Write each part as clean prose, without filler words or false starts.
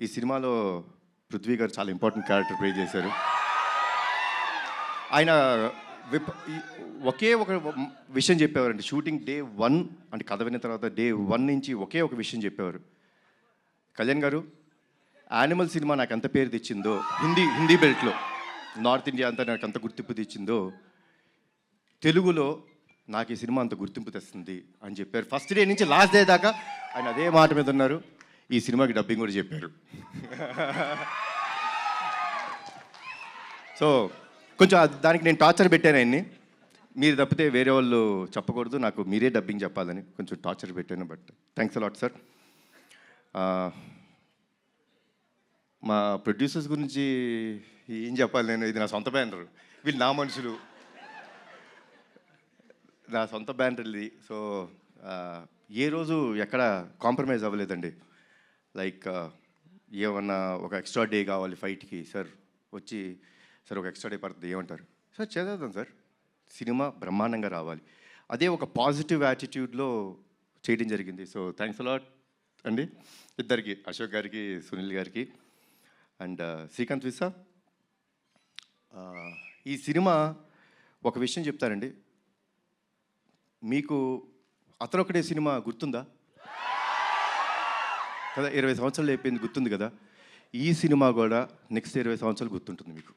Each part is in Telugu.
ఈ సినిమాలో పృథ్వీ గారు చాలా ఇంపార్టెంట్ క్యారెక్టర్ ప్లే చేశారు. ఆయన ఒకే ఒక విషయం చెప్పేవారండి. షూటింగ్ డే 1 అంటే కథ విన్న తర్వాత డే 1 నుంచి ఒకే ఒక విషయం చెప్పేవారు. కళ్యాణ్ గారు, యానిమల్ సినిమా నాకు ఎంత పేరు తెచ్చిందో హిందీ బెల్ట్లో, నార్త్ ఇండియా అంతా నాకు అంత గుర్తింపు తెచ్చిందో, తెలుగులో నాకు ఈ సినిమా అంత గుర్తింపు తెస్తుంది అని చెప్పారు. ఫస్ట్ డే నుంచి లాస్ట్ డే దాకా ఆయన అదే మాట మీద ఉన్నారు. ఈ సినిమాకి డబ్బింగ్ కూడా చెప్పారు. సో కొంచెం దానికి నేను టార్చర్ పెట్టాను ఆయన్ని. మీరు తప్పితే వేరే వాళ్ళు చెప్పకూడదు, నాకు మీరే డబ్బింగ్ చెప్పాలని కొంచెం టార్చర్ పెట్టాను. But thanks a lot sir. మా ప్రొడ్యూసర్స్ గురించి ఏం చెప్పాలి నేను? ఇది నా సొంత బ్యానర్, వీళ్ళు నా మనుషులు, నా సొంత బ్యానర్ ఇది. సో ఏ రోజు ఎక్కడ కాంప్రమైజ్ అవ్వలేదండి. లైక్ ఏమన్నా ఒక ఎక్స్ట్రా డే కావాలి ఫైట్కి, సార్ వచ్చి సార్ ఒక ఎక్స్ట్రా డే పడుతుంది ఏమంటారు, సార్ చేద్దాం సార్, సినిమా బ్రహ్మాండంగా రావాలి. అదే ఒక పాజిటివ్ యాటిట్యూడ్లో చేయడం జరిగింది. సో థ్యాంక్స్ అలాట్ అండి ఇద్దరికి, అశోక్ గారికి, సునీల్ గారికి అండ్ శ్రీకాంత్ విసా. ఈ సినిమా ఒక విషయం చెప్తారండి, మీకు అతనొక్కడే సినిమా గుర్తుందా కదా? 20 సంవత్సరాలు అయిపోయింది, గుర్తుంది కదా? ఈ సినిమా కూడా నెక్స్ట్ 20 సంవత్సరాలు గుర్తుంటుంది మీకు,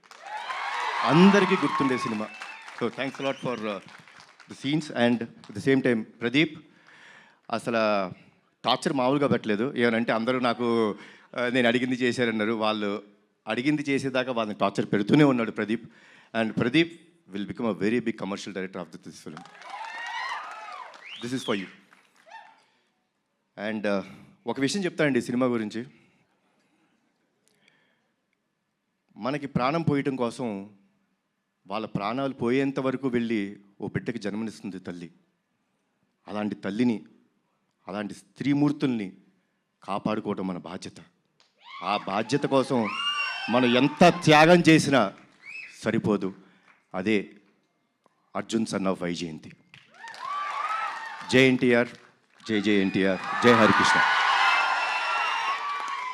అందరికీ గుర్తుండే cinema. So thanks a lot for the scenes. And at the same time Pradeep అసలు టార్చర్ మామూలుగా పెట్టలేదు. ఏమనంటే అందరూ నాకు నేను అడిగింది చేశారన్నారు, వాళ్ళు అడిగింది చేసేదాకా వాళ్ళని టార్చర్ పెడుతూనే ఉన్నాడు Pradeep. And Pradeep will become a very big commercial director of this film. This is for you. And ఒక విషయం చెప్తానండి సినిమా గురించి. మనకి ప్రాణం పోయటం కోసం వాళ్ళ ప్రాణాలు పోయేంత వరకు వెళ్ళి ఓ బిడ్డకి జన్మనిస్తుంది తల్లి. అలాంటి తల్లిని, అలాంటి స్త్రీమూర్తుల్ని కాపాడుకోవడం మన బాధ్యత. ఆ బాధ్యత కోసం మనం ఎంత త్యాగం చేసినా సరిపోదు. అదే అర్జున్ సన్ ఆఫ్ వైజయంతి. జై ఎన్టీఆర్, జై జై ఎన్టీఆర్, జై హరికృష్ణ.